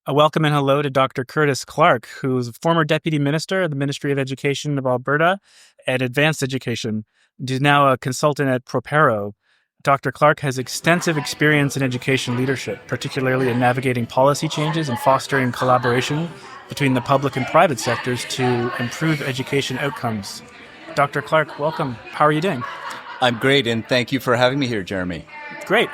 A welcome and hello to Dr. Curtis Clarke, who's a former Deputy Minister of the Ministry of Education of Alberta and Advanced Education. He's now a consultant at Propero. Dr. Clarke has extensive experience in education leadership, particularly in navigating policy changes and fostering collaboration between the public and private sectors to improve education outcomes. Dr. Clarke, welcome. How are you doing? I'm great, and thank you for having me here, Jeremy. Great.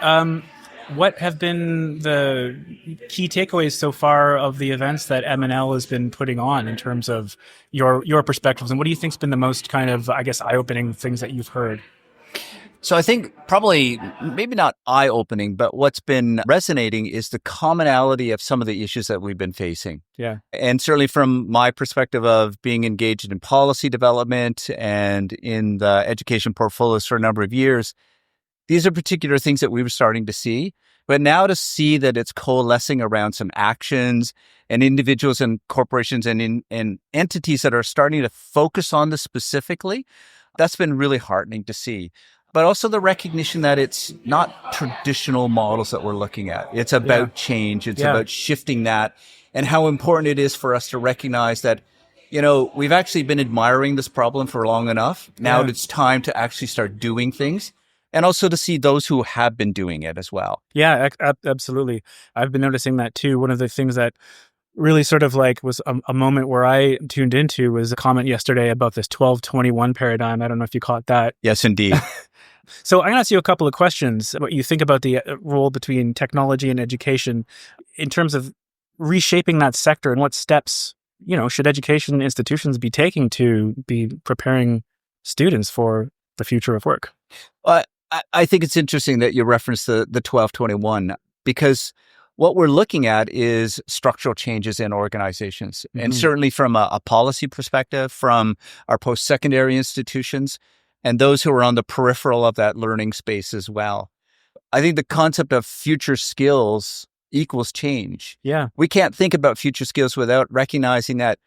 What have been the key takeaways so far of the events that M&L has been putting on in terms of your perspectives? And what do you think's been the most kind of, eye-opening things that you've heard? So I think probably, maybe not eye-opening, but what's been resonating is the commonality of some of the issues that we've been facing. Yeah. And certainly from my perspective of being engaged in policy development and in the education portfolios for a number of years, these are particular things that we were starting to see, but now to see that it's coalescing around some actions and individuals and corporations and entities that are starting to focus on this specifically, that's been really heartening to see. But also the recognition that it's not traditional models that we're looking at. It's about change. It's about shifting that, and how important it is for us to recognize that, we've actually been admiring this problem for long enough. Now it's time to actually start doing things. And also to see those who have been doing it as well. Yeah, absolutely. I've been noticing that too. One of the things that really sort of was a moment where I tuned into was a comment yesterday about this 12-21 paradigm. I don't know if you caught that. Yes, indeed. So I'm going to ask you a couple of questions. What you think about the role between technology and education in terms of reshaping that sector, and what steps, should education institutions be taking to be preparing students for the future of work? I think it's interesting that you referenced the 12-21, because what we're looking at is structural changes in organizations. Mm-hmm. And certainly from a policy perspective, from our post-secondary institutions, and those who are on the peripheral of that learning space as well. I think the concept of future skills equals change. Yeah. We can't think about future skills without recognizing that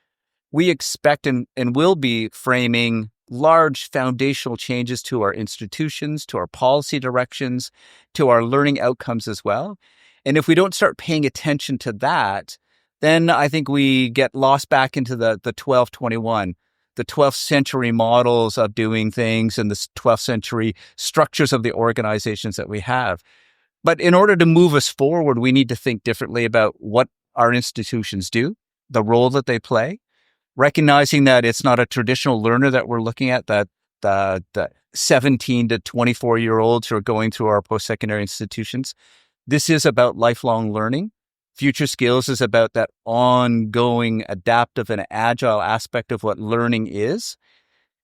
we expect and will be framing large foundational changes to our institutions, to our policy directions, to our learning outcomes as well. And if we don't start paying attention to that, then I think we get lost back into the 12-21, the 12th century models of doing things and the 12th century structures of the organizations that we have. But in order to move us forward, we need to think differently about what our institutions do, the role that they play, recognizing that it's not a traditional learner that we're looking at, that the 17 to 24-year-olds who are going through our post-secondary institutions. This is about lifelong learning. Future skills is about that ongoing adaptive and agile aspect of what learning is.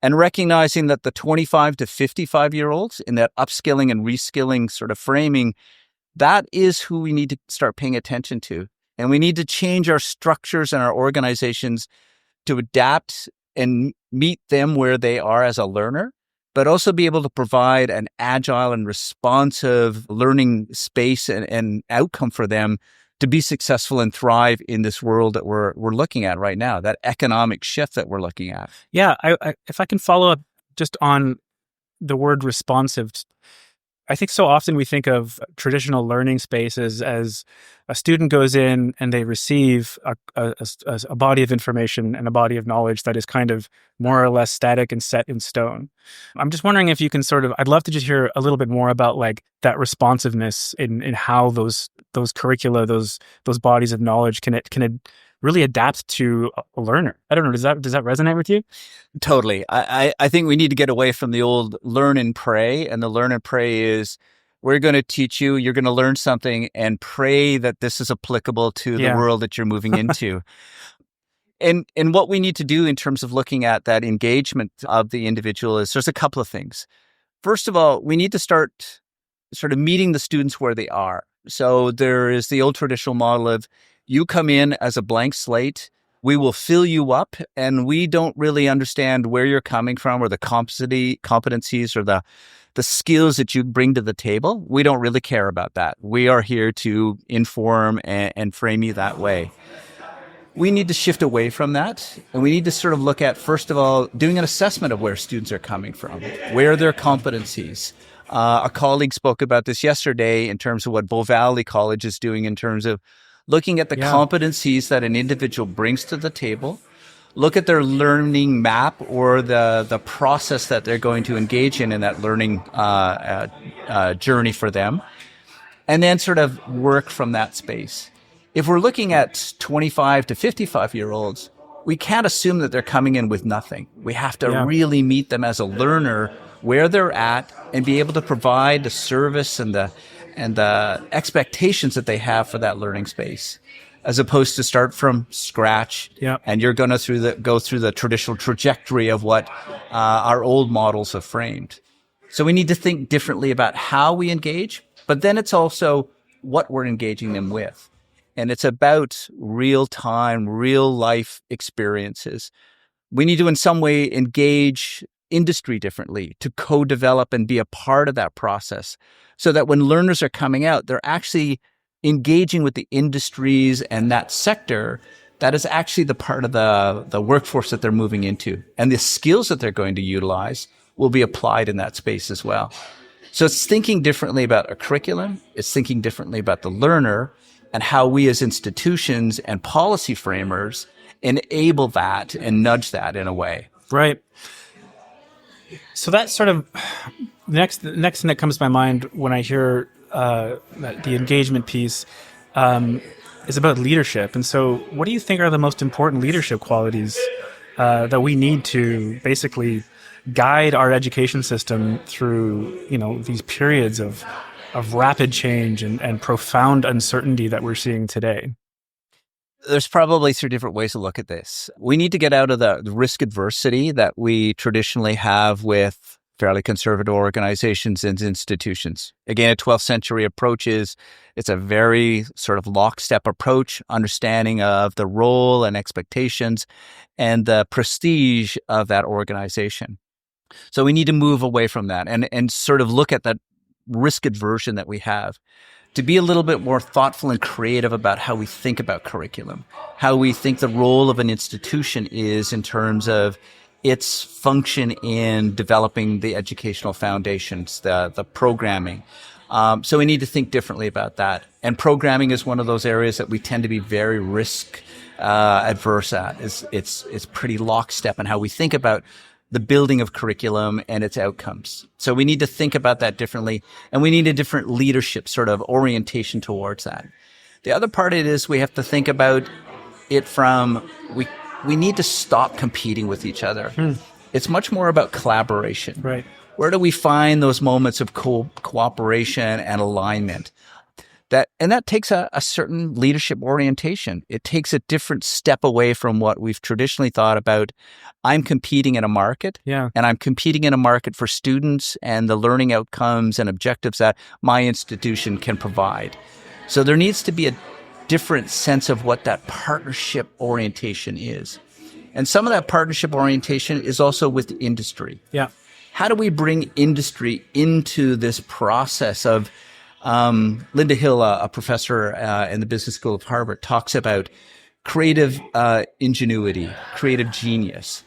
And recognizing that the 25 to 55-year-olds in that upskilling and reskilling sort of framing, that is who we need to start paying attention to. And we need to change our structures and our organizations to adapt and meet them where they are as a learner, but also be able to provide an agile and responsive learning space and outcome for them to be successful and thrive in this world that we're looking at right now, that economic shift that we're looking at. Yeah, if I can follow up just on the word responsive. I think so often we think of traditional learning spaces as a student goes in and they receive a body of information and a body of knowledge that is kind of more or less static and set in stone. I'm just wondering if you can I'd love to just hear a little bit more about that responsiveness in how those curricula, those bodies of knowledge can really adapt to a learner. I don't know. Does that resonate with you? Totally. I think we need to get away from the old learn and pray. And the learn and pray is, we're going to teach you, you're going to learn something and pray that this is applicable to the world that you're moving into. And what we need to do in terms of looking at that engagement of the individual is there's a couple of things. First of all, we need to start sort of meeting the students where they are. So there is the old traditional model of, you come in as a blank slate, we will fill you up, and we don't really understand where you're coming from or the competencies or the skills that you bring to the table. We don't really care about that. We are here to inform and frame you that way. We need to shift away from that, and we need to sort of look at, first of all, doing an assessment of where students are coming from, where are their competencies. A colleague spoke about this yesterday in terms of what Bow Valley College is doing in terms of looking at the competencies that an individual brings to the table, look at their learning map or the process that they're going to engage in that learning journey for them, and then sort of work from that space. If we're looking at 25 to 55-year-olds, we can't assume that they're coming in with nothing. We have to really meet them as a learner where they're at and be able to provide the service and the expectations that they have for that learning space, as opposed to start from scratch. And you're going to go through the traditional trajectory of what our old models have framed. So we need to think differently about how we engage, but then it's also what we're engaging them with. And it's about real-time, real-life experiences. We need to, in some way, engage industry differently, to co-develop and be a part of that process, so that when learners are coming out, they're actually engaging with the industries and that sector that is actually the part of the workforce that they're moving into. And the skills that they're going to utilize will be applied in that space as well. So it's thinking differently about a curriculum. It's thinking differently about the learner, and how we as institutions and policy framers enable that and nudge that in a way. Right. So that's sort of the next thing that comes to my mind when I hear the engagement piece is about leadership. And so what do you think are the most important leadership qualities that we need to basically guide our education system through, these periods of rapid change and profound uncertainty that we're seeing today? There's probably 3 different ways to look at this. We need to get out of the risk adversity that we traditionally have with fairly conservative organizations and institutions. Again, a 12th century approach it's a very sort of lockstep approach, understanding of the role and expectations and the prestige of that organization. So we need to move away from that and sort of look at that risk aversion that we have, to be a little bit more thoughtful and creative about how we think about curriculum, how we think the role of an institution is in terms of its function in developing the educational foundations, the programming. So we need to think differently about that. And programming is one of those areas that we tend to be very risk adverse at. It's pretty lockstep in how we think about the building of curriculum and its outcomes. So we need to think about that differently, and we need a different leadership sort of orientation towards that. The other part of it is we have to think about it from, we need to stop competing with each other. It's much more about collaboration. Right. Where do we find those moments of cooperation and alignment? That takes a certain leadership orientation. It takes a different step away from what we've traditionally thought about. I'm competing in a market, and I'm competing in a market for students and the learning outcomes and objectives that my institution can provide. So there needs to be a different sense of what that partnership orientation is. And some of that partnership orientation is also with industry. How do we bring industry into this process of Linda Hill, a professor in the Business School of Harvard, talks about creative ingenuity, creative genius.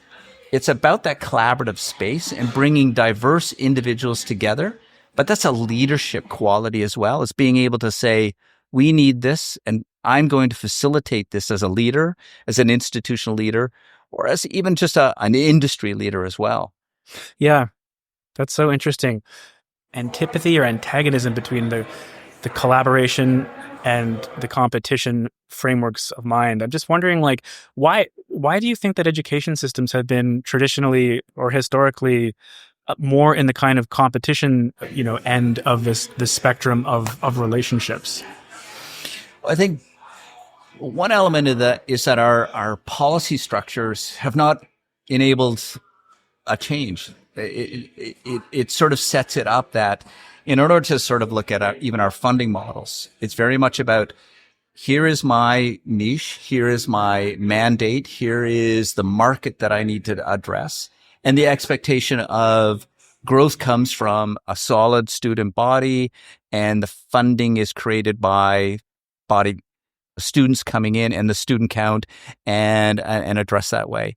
It's about that collaborative space and bringing diverse individuals together. But that's a leadership quality as well, as being able to say, we need this, and I'm going to facilitate this as a leader, as an institutional leader, or as even just an industry leader as well. Yeah, that's so interesting. Antipathy or antagonism between the collaboration and the competition frameworks of mind. I'm just wondering, why do you think that education systems have been traditionally or historically more in the kind of competition, end of this spectrum of relationships? I think one element of that is that our policy structures have not enabled a change. It sort of sets it up that in order to sort of look at even our funding models, it's very much about, here is my niche, here is my mandate, here is the market that I need to address. And the expectation of growth comes from a solid student body, and the funding is created by students coming in and the student count and address that way.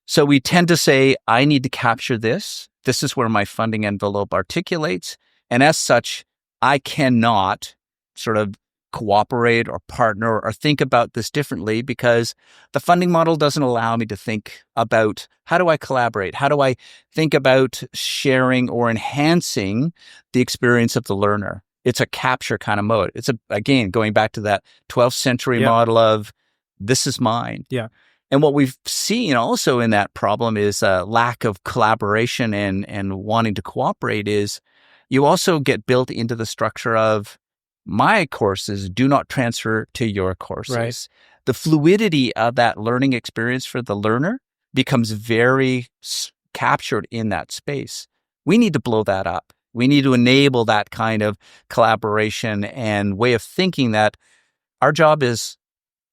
So we tend to say, I need to capture this. This is where my funding envelope articulates. And as such, I cannot sort of cooperate or partner or think about this differently, because the funding model doesn't allow me to think about how do I collaborate? How do I think about sharing or enhancing the experience of the learner? It's a capture kind of mode. It's again, going back to that 12th century model of this is mine. Yeah. And what we've seen also in that problem is a lack of collaboration and wanting to cooperate is you also get built into the structure of my courses do not transfer to your courses. Right. The fluidity of that learning experience for the learner becomes very captured in that space. We need to blow that up. We need to enable that kind of collaboration and way of thinking that our job is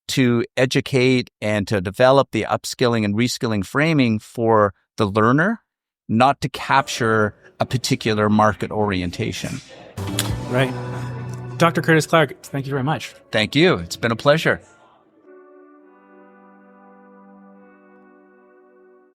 to educate and to develop the upskilling and reskilling framing for the learner, not to capture a particular market orientation. Right. Dr. Curtis Clarke, thank you very much. Thank you. It's been a pleasure.